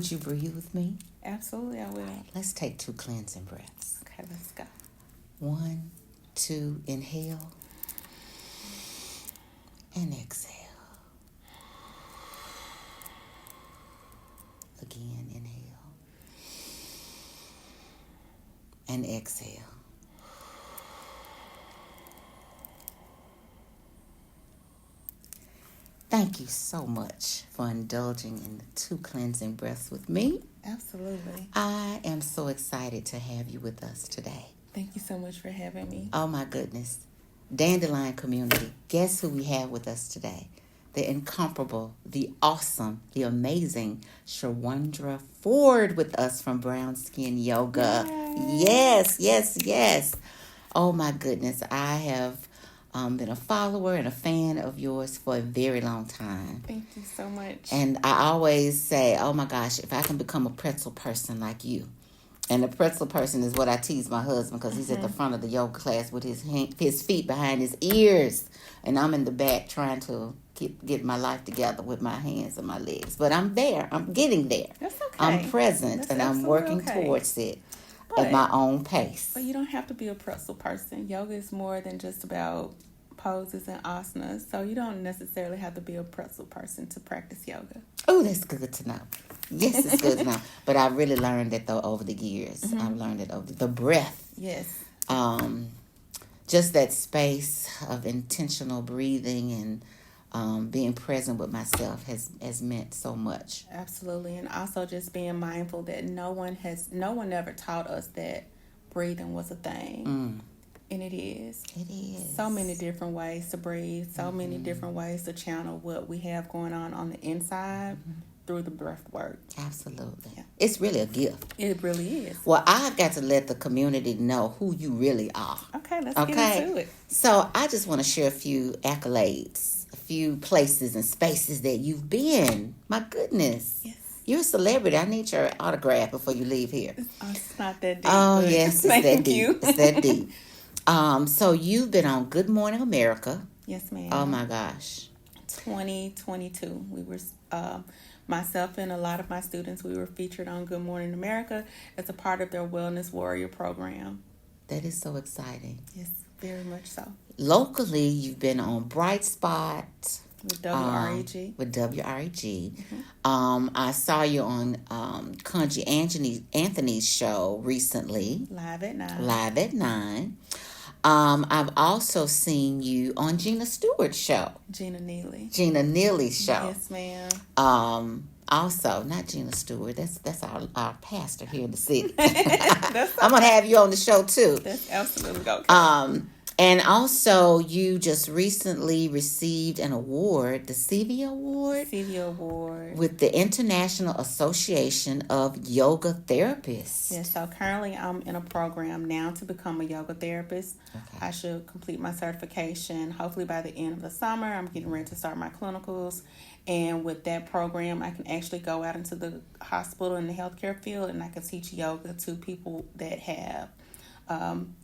Would you breathe with me? Absolutely, I will. Let's take 2 cleansing breaths. Okay, let's go. 1, 2, inhale. And exhale. Again, inhale. And exhale. Thank you so much for indulging in the 2 cleansing breaths with me. Absolutely. I am so excited to have you with us today. Thank you so much for having me. Oh my goodness. Dandelion community, guess who we have with us today? The incomparable, the awesome, the amazing Shawandra Ford with us from Brown Skin Yoga. Yay. Yes. Oh my goodness. I have been a follower and a fan of yours for a very long time. Thank you so much. And I always say, oh my gosh, if I can become a pretzel person like you. And the pretzel person is what I tease my husband because he's at the front of the yoga class with his feet behind his ears. And I'm in the back trying to get my life together with my hands and my legs. But I'm there. I'm getting there. That's okay. I'm present. That's and I'm working towards it at my own pace. But you don't have to be a pretzel person. Yoga is more than just about poses and asanas. So you don't necessarily have to be a pretzel person to practice yoga. Oh, that's good to know. Yes, it's good to know. But I really learned that though over the years. I've learned it over the breath. Yes. Just that space of intentional breathing and being present with myself has meant so much. Absolutely. And also just being mindful that no one ever taught us that breathing was a thing. And it is. It is. So many different ways to breathe, so many different ways to channel what we have going on the inside through the breath work. Absolutely. Yeah. It's really a gift. It really is. Well, I've got to let the community know who you really are. Okay, let's get into it. So I just want to share a few accolades, a few places and spaces that you've been. My goodness. Yes. You're a celebrity. I need your autograph before you leave here. It's not that deep. Oh, yes. It's that deep. You. It's that deep. So you've been on Good Morning America. Yes, ma'am. Oh, my gosh. 2022. We were, myself and a lot of my students, we were featured on Good Morning America as a part of their Wellness Warrior program. That is so exciting. Yes, very much so. Locally, you've been on Bright Spot. With WREG. With WREG. I saw you on Conji Anthony's show recently. Live at 9. I've also seen you on Gina Stewart's show. Gina Neely's show. Yes, ma'am. Also, not Gina Stewart. That's our pastor here in the city. I'm gonna have you on the show too. That's absolutely okay. And also, you just recently received an award, the CV Award. With the International Association of Yoga Therapists. Yes, so currently I'm in a program now to become a yoga therapist. Okay. I should complete my certification hopefully by the end of the summer. I'm getting ready to start my clinicals. And with that program, I can actually go out into the hospital and the healthcare field and I can teach yoga to people that have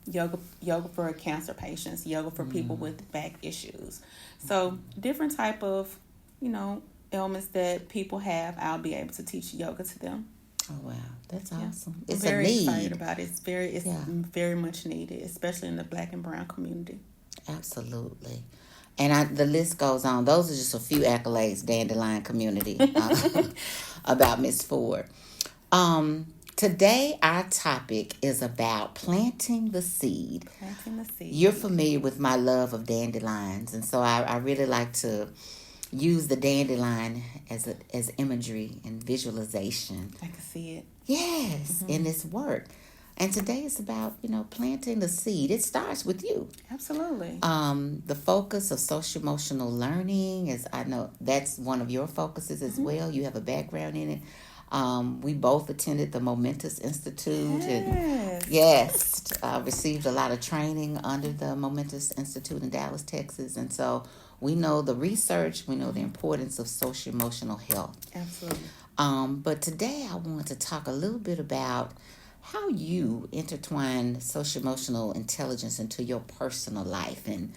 yoga for cancer patients, yoga for people with back issues. So different type of, ailments that people have, I'll be able to teach yoga to them. Oh wow, that's awesome! It's very a need. Excited about it. It's very much needed, especially in the Black and Brown community. Absolutely. And the list goes on. Those are just a few accolades, Dandelion community, about Miss Ford. Today, our topic is about planting the seed. You're familiar with my love of dandelions, and so I really like to use the dandelion as imagery and visualization. I can see it. Yes, in this work. And today is about, planting the seed. It starts with you. Absolutely. The focus of social-emotional learning is, I know that's one of your focuses as well. You have a background in it. We both attended the Momentous Institute. Yes. And received a lot of training under the Momentous Institute in Dallas, Texas. And so we know the research, we know the importance of social-emotional health. Absolutely. But today I want to talk a little bit about how you intertwine social-emotional intelligence into your personal life and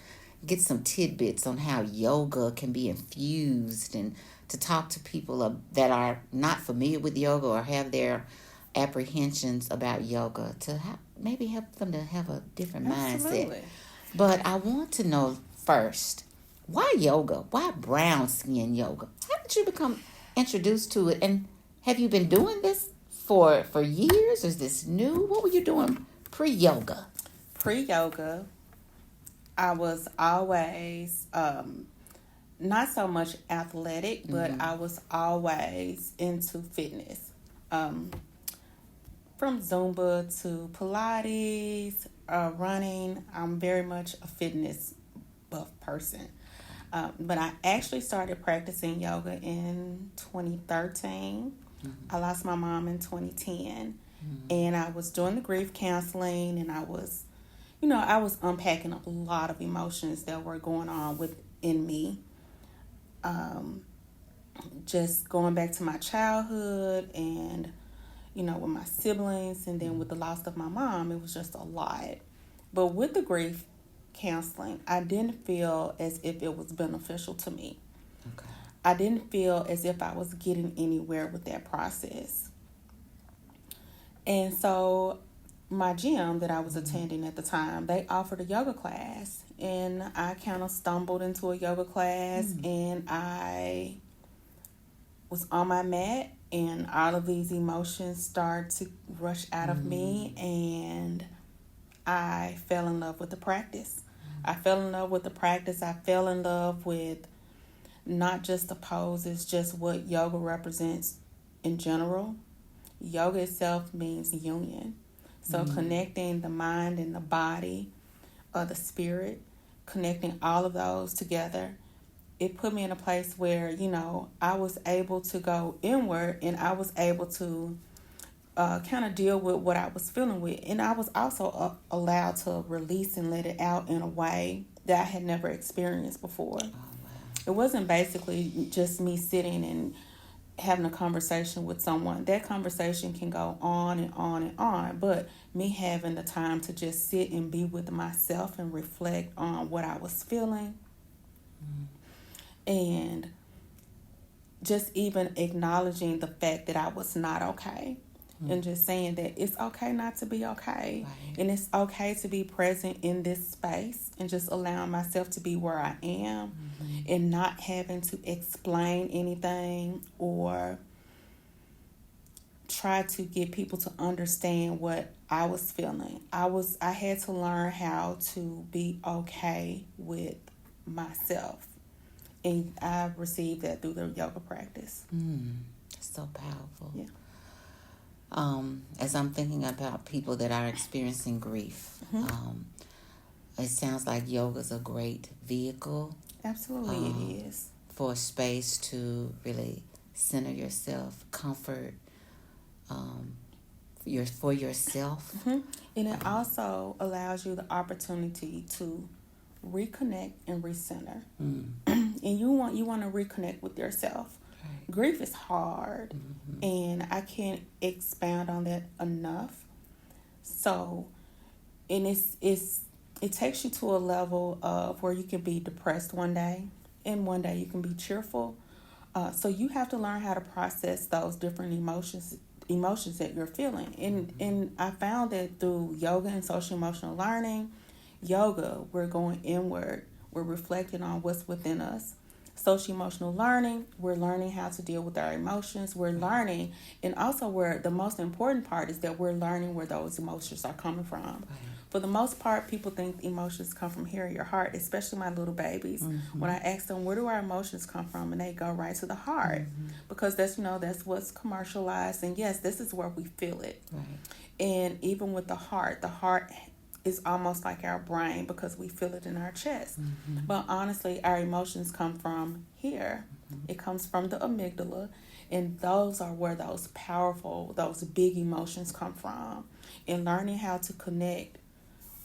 get some tidbits on how yoga can be infused and to talk to people that are not familiar with yoga or have their apprehensions about yoga, to maybe help them to have a different mindset. But I want to know first, why yoga? Why brown skin yoga? How did you become introduced to it? And have you been doing this for years? Is this new? What were you doing pre-yoga? Pre-yoga, I was always not so much athletic, but I was always into fitness. From Zumba to Pilates, running, I'm very much a fitness buff person. But I actually started practicing yoga in 2013. I lost my mom in 2010. And I was doing the grief counseling, and I was unpacking a lot of emotions that were going on within me. Just going back to my childhood and, with my siblings, and then with the loss of my mom, it was just a lot. But with the grief counseling, I didn't feel as if it was beneficial to me. Okay. I didn't feel as if I was getting anywhere with that process. And so my gym that I was attending at the time, they offered a yoga class, and I kind of stumbled into a yoga class, and I was on my mat, and all of these emotions started to rush out of me, and I fell in love with the practice. I fell in love with the practice. I fell in love with not just the poses, just what yoga represents in general. Yoga itself means union. So connecting the mind and the body, or the spirit, connecting all of those together, it put me in a place where, I was able to go inward, and I was able to kind of deal with what I was feeling with. And I was also allowed to release and let it out in a way that I had never experienced before. Oh, wow. It wasn't basically just me sitting and having a conversation with someone. That conversation can go on and on and on, but me having the time to just sit and be with myself and reflect on what I was feeling, and just even acknowledging the fact that I was not okay, and just saying that it's okay not to be okay, right. And it's okay to be present in this space, and just allowing myself to be where I am, and not having to explain anything or try to get people to understand what I was feeling. I had to learn how to be okay with myself, and I received that through the yoga practice. So powerful. Yeah. As I'm thinking about people that are experiencing grief, it sounds like yoga is a great vehicle. Absolutely, it is. For a space to really center yourself, comfort for yourself. And it also allows you the opportunity to reconnect and recenter. And you want to reconnect with yourself. Right. Grief is hard, and I can't expound on that enough. So, and it takes you to a level of where you can be depressed one day, and one day you can be cheerful. So you have to learn how to process those different emotions that you're feeling. And I found that through yoga and social emotional learning, we're going inward. We're reflecting on what's within us. Social emotional learning, we're learning how to deal with our emotions. We're learning, and also where the most important part is that we're learning where those emotions are coming from. Right. For the most part, people think emotions come from here in your heart, especially my little babies. When I ask them, where do our emotions come from? And they go right to the heart, because that's what's commercialized. And yes, this is where we feel it. Right. And even with the heart is almost like our brain, because we feel it in our chest. But honestly, our emotions come from here. It comes from the amygdala, and those are where those big emotions come from. And learning how to connect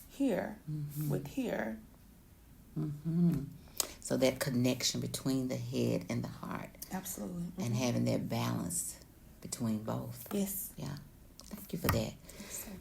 here with here. So that connection between the head and the heart. Absolutely. And having that balance between both. Yes. Yeah. Thank you for that.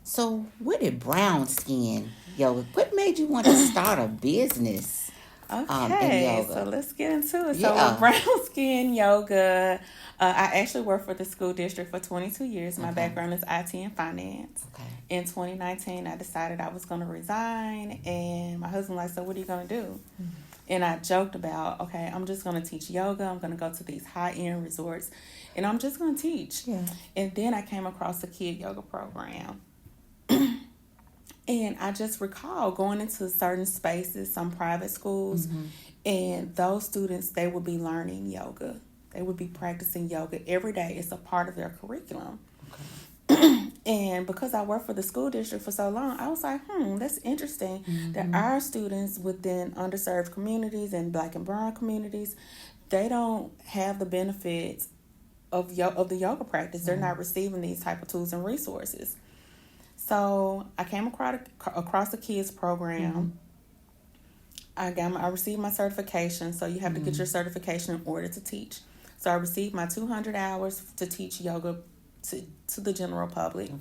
So, what did brown skin yoga? What made you want to start a business Okay, yoga. so let's get into it. Yeah. So with brown skin yoga, I actually worked for the school district for 22 years. My background is IT and finance. Okay. In 2019, I decided I was going to resign, and my husband was like, so what are you going to do? Mm-hmm. And I joked about, okay, I'm just going to teach yoga. I'm going to go to these high-end resorts, and I'm just going to teach. Yeah. And then I came across a kid yoga program. And I just recall going into certain spaces, some private schools, and those students, they would be learning yoga. They would be practicing yoga every day. It's a part of their curriculum. Okay. And because I worked for the school district for so long, I was like, that's interesting that our students within underserved communities and Black and brown communities, they don't have the benefits of the yoga practice. They're not receiving these type of tools and resources. So I came across the kids program. I received my certification. So you have to get your certification in order to teach. So I received my 200 hours to teach yoga to the general public. Okay.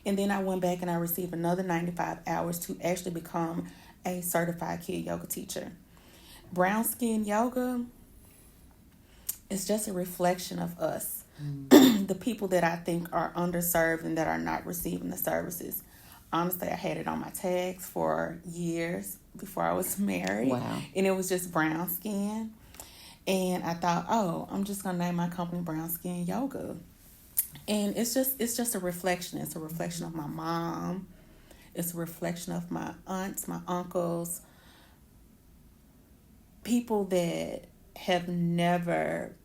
And then I went back and I received another 95 hours to actually become a certified kid yoga teacher. Brown skin yoga is just a reflection of us. The people that I think are underserved and that are not receiving the services. Honestly, I had it on my tags for years before I was married. Wow. And it was just brown skin. And I thought, I'm just going to name my company Brown Skin Yoga. And it's just a reflection. It's a reflection of my mom. It's a reflection of my aunts, my uncles, people that have never...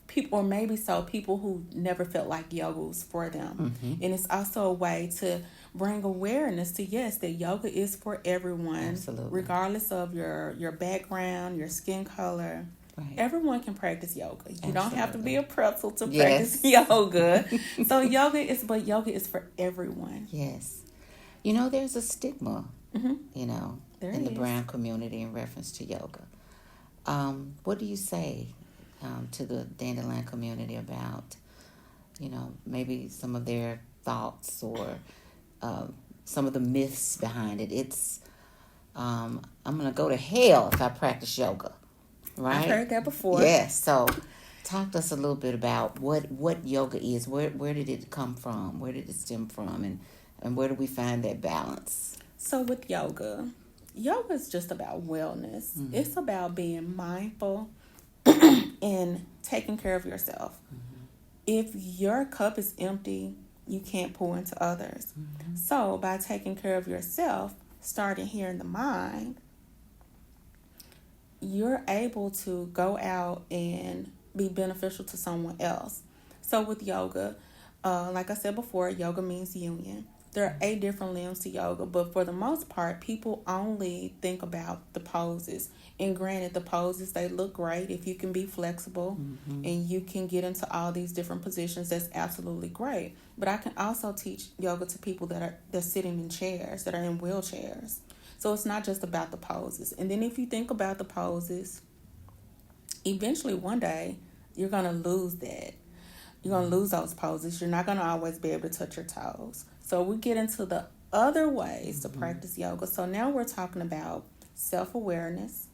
people who never felt like yoga was for them. And it's also a way to bring awareness to, yes, that yoga is for everyone. Absolutely. Regardless of your background, your skin color. Right. Everyone can practice yoga. You don't have to be a pretzel to practice yoga. So yoga is for everyone. Yes. There's a stigma, in the brown community in reference to yoga. What do you say to the Dandelion community about, maybe some of their thoughts or some of the myths behind it? It's, I'm going to go to hell if I practice yoga, right? I've heard that before. Yes. So talk to us a little bit about what yoga is. Where did it come from? Where did it stem from? And where do we find that balance? So with yoga is just about wellness. It's about being mindful and taking care of yourself. If your cup is empty, you can't pour into others. So by taking care of yourself, starting here in the mind, you're able to go out and be beneficial to someone else. So with yoga, like I said before, yoga means union. There are 8 different limbs to yoga, but for the most part, people only think about the poses. And granted, the poses, they look great. If you can be flexible and you can get into all these different positions, that's absolutely great. But I can also teach yoga to people that are sitting in chairs, that are in wheelchairs. So it's not just about the poses. And then if you think about the poses, eventually one day, you're going to lose that. You're going to lose those poses. You're not going to always be able to touch your toes. So we get into the other ways to practice yoga. So now we're talking about self-awareness.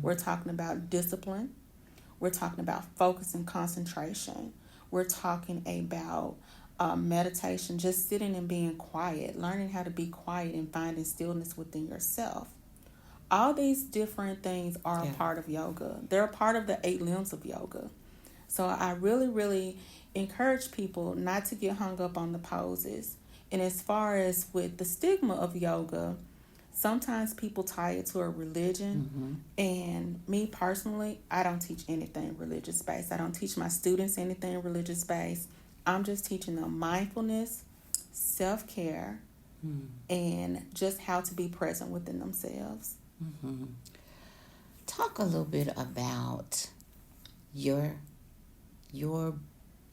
We're talking about discipline. We're talking about focus and concentration. We're talking about meditation, just sitting and being quiet, learning how to be quiet and finding stillness within yourself. All these different things are a part of yoga. They're a part of the 8 limbs of yoga. So I really, really encourage people not to get hung up on the poses. And as far as with the stigma of yoga, sometimes people tie it to a religion. And me personally, I don't teach anything religious-based. I don't teach my students anything religious-based. I'm just teaching them mindfulness, self-care, and just how to be present within themselves. Talk a little bit about your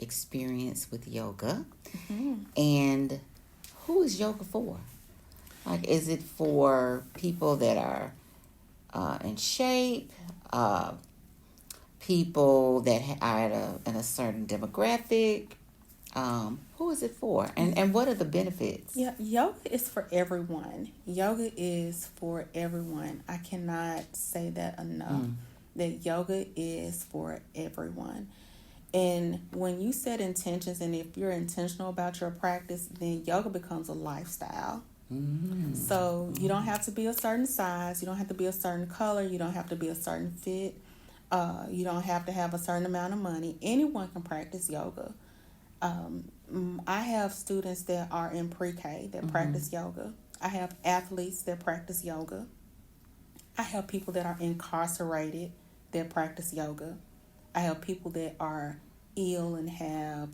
experience with yoga and who is yoga for? Like, is it for people that are in shape, people that are in a certain demographic? Who is it for? And what are the benefits? Yeah, yoga is for everyone. Yoga is for everyone. I cannot say that enough. That yoga is for everyone. And when you set intentions, and if you're intentional about your practice, then yoga becomes a lifestyle. So you don't have to be a certain size. You don't have to be a certain color. You don't have to be a certain fit. You don't have to have a certain amount of money. Anyone can practice yoga. I have students that are in pre-K that practice yoga. I have athletes that practice yoga. I have people that are incarcerated that practice yoga. I have people that are ill and have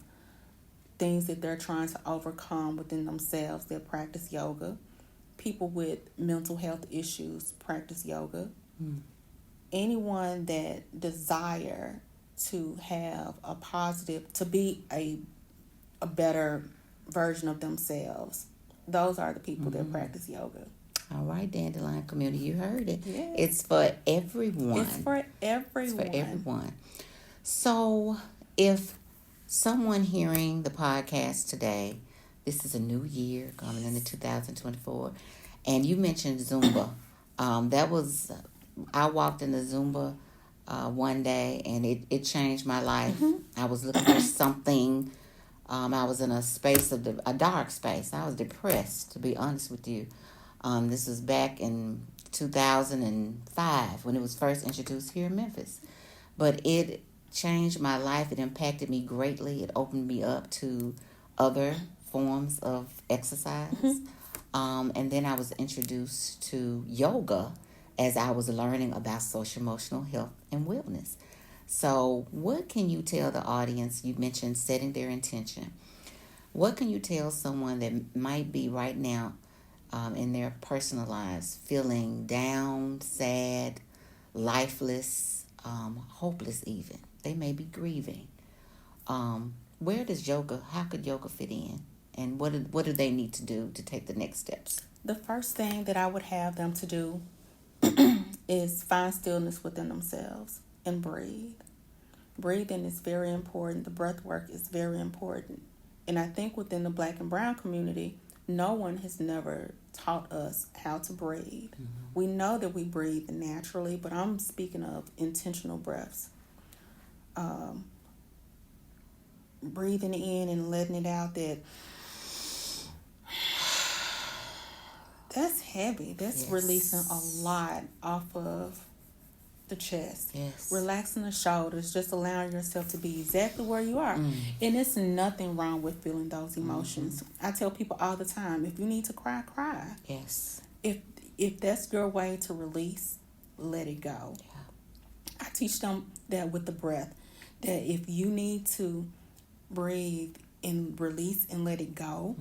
things that they're trying to overcome within themselves that practice yoga. People with mental health issues practice yoga. Anyone that desire to have a positive, to be a better version of themselves, those are the people that practice yoga. All right, Dandelion community, you heard it. Yes. It's for everyone. It's for everyone. It's for everyone. So if someone hearing the podcast today, this is a new year coming into 2024, and you mentioned Zumba. I walked in the Zumba one day, and it changed my life. I was looking for something. I was in a space a dark space. I was depressed, to be honest with you. This was back in 2005 when it was first introduced here in Memphis. But it changed my life. It impacted me greatly. It opened me up to other forms of exercise. And then I was introduced to yoga as I was learning about social emotional health and wellness. So what can you tell the audience? You mentioned setting their intention. What can you tell someone that might be right now in their personal lives feeling down, sad, lifeless, hopeless even? They may be grieving. Where does yoga, how could yoga fit in? And what do they need to do to take the next steps? The first thing that I would have them to do is find stillness within themselves and breathe. Breathing is very important. The breath work is very important. And I think within the Black and brown community, no one has never taught us how to breathe. We know that we breathe naturally, but I'm speaking of intentional breaths. Breathing in and letting it out, that's heavy. That's releasing a lot off of the chest. Yes. Relaxing the shoulders, just allowing yourself to be exactly where you are. And it's nothing wrong with feeling those emotions. I tell people all the time, if you need to cry, cry. Yes. If that's your way to release, let it go. Yeah. I teach them that with the breath, that if you need to breathe and release and let it go,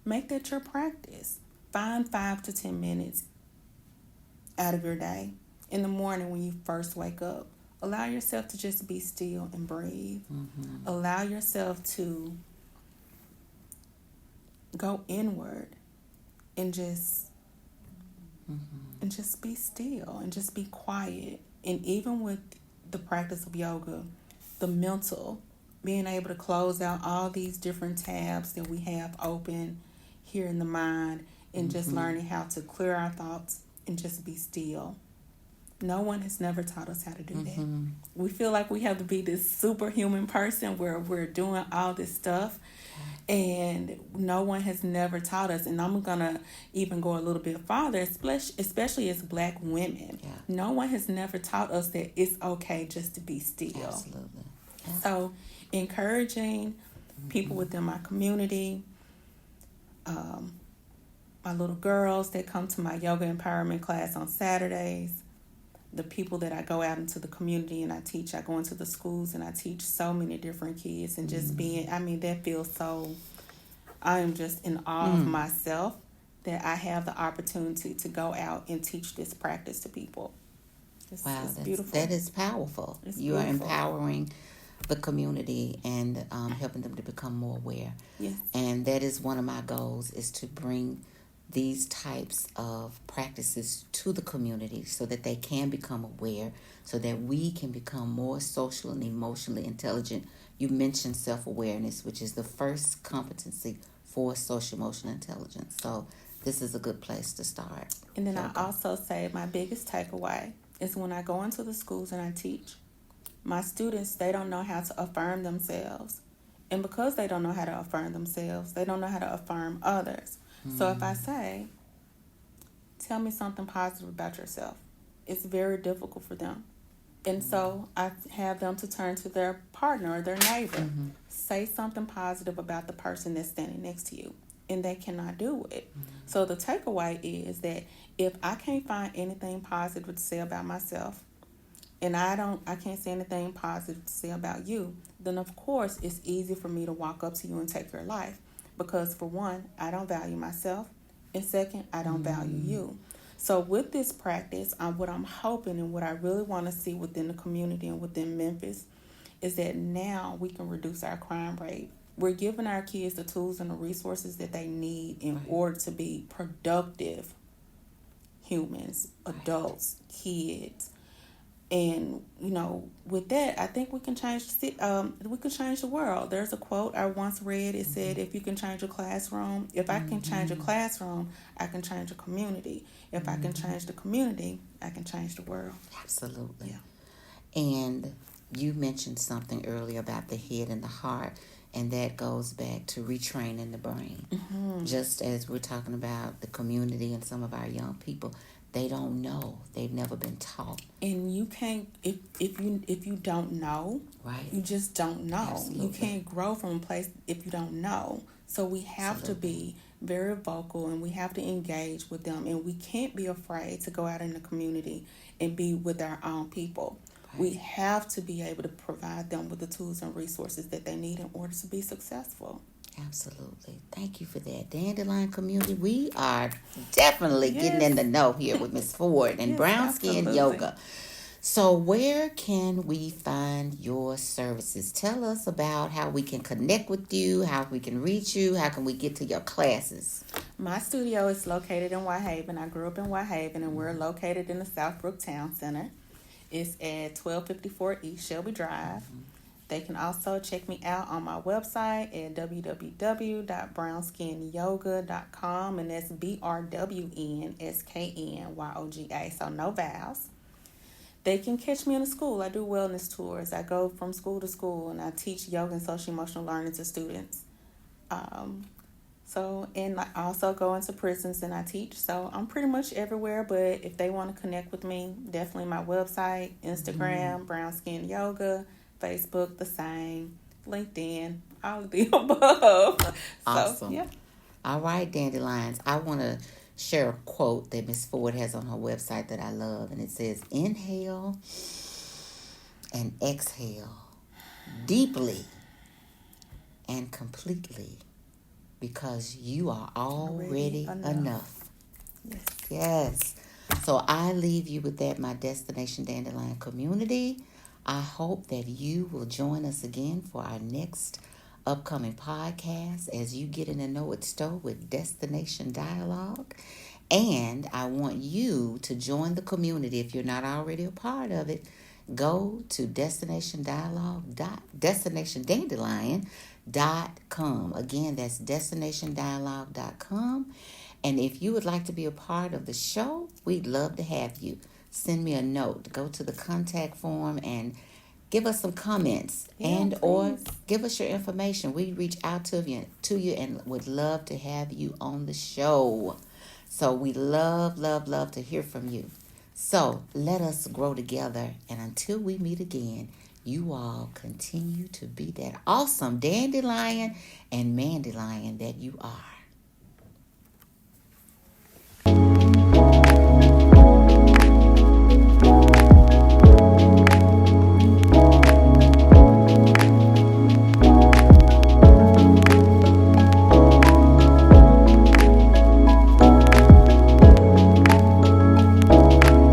make that your practice. Find 5 to 10 minutes out of your day. In the morning when you first wake up, allow yourself to just be still and breathe. Allow yourself to go inward and just be still and just be quiet. And even with the practice of yoga, the mental, being able to close out all these different tabs that we have open here in the mind, and just learning how to clear our thoughts and just be still. No one has never taught us how to do that. We feel like we have to be this superhuman person where we're doing all this stuff, and no one has never taught us. And I'm going to even go a little bit farther, especially as Black women. Yeah. No one has never taught us that it's okay just to be still. Absolutely. Yeah. So encouraging people within my community, my little girls that come to my yoga empowerment class on Saturdays, the people that I go out into the community and I teach. I go into the schools and I teach so many different kids, and just that feels so, I am just in awe of myself that I have the opportunity to go out and teach this practice to people. It's beautiful. That is powerful. You are empowering the community and helping them to become more aware. Yes. And that is one of my goals, is to bring these types of practices to the community so that they can become aware, so that we can become more social and emotionally intelligent you mentioned self-awareness, which is the first competency for social emotional intelligence. So this is a good place to start. And then I also say my biggest takeaway is when I go into the schools and I teach, my students, they don't know how to affirm themselves. And because they don't know how to affirm themselves, they don't know how to affirm others. So if I say, tell me something positive about yourself, it's very difficult for them. And so I have them to turn to their partner or their neighbor. Say something positive about the person that's standing next to you. And they cannot do it. So the takeaway is that if I can't find anything positive to say about myself, and I can't say anything positive to say about you, then of course it's easy for me to walk up to you and take your life. Because for one, I don't value myself. And second, I don't value you. So with this practice, what I'm hoping and what I really want to see within the community and within Memphis is that now we can reduce our crime rate. We're giving our kids the tools and the resources that they need in order to be productive humans, adults, kids. And, with that, I think we can change the world. There's a quote I once read. It said, if you can change a classroom, if I can change a classroom, I can change a community. If I can change the community, I can change the world. Absolutely. Yeah. And you mentioned something earlier about the head and the heart, and that goes back to retraining the brain. Just as we're talking about the community and some of our young people, they don't know. They've never been taught. And you can't, if you don't know, right? You just don't know. Absolutely. You can't grow from a place if you don't know. So we have to be very vocal, and we have to engage with them, and we can't be afraid to go out in the community and be with our own people. Right. We have to be able to provide them with the tools and resources that they need in order to be successful. Absolutely. Thank you for that. Dandelion community, we are definitely getting in the know here with Miss Ford and Brown Skin Yoga. So where can we find your services? Tell us about how we can connect with you, how we can reach you, how can we get to your classes? My studio is located in Whitehaven. I grew up in Whitehaven, and we're located in the Southbrook Town Center. It's at 1254 East Shelby Drive. They can also check me out on my website at www.brownSkinYoga.com, and that's BRWNSKNYOGA, so no vowels. They can catch me in a school. I do wellness tours. I go from school to school, and I teach yoga and social emotional learning to students. And I also go into prisons and I teach. So I'm pretty much everywhere, but if they want to connect with me, definitely my website, Instagram, Brown Skin Yoga, Facebook, the same, LinkedIn, all of the above. Awesome. So, yeah. All right, Dandelions. I want to share a quote that Miss Ford has on her website that I love, and it says, inhale and exhale deeply and completely, because you are already enough. Yes. So I leave you with that, my Destination Dandelion community. I hope that you will join us again for our next upcoming podcast as you get in the know it store with Destination Dialogue. And I want you to join the community. If you're not already a part of it, go to DestinationDandelion.com. Again, that's DestinationDialogue.com. And if you would like to be a part of the show, we'd love to have you. Send me a note. Go to the contact form and give us some comments or give us your information. We reach out to you and would love to have you on the show. So we love to hear from you. So let us grow together. And until we meet again, you all continue to be that awesome dandelion and mandelion that you are.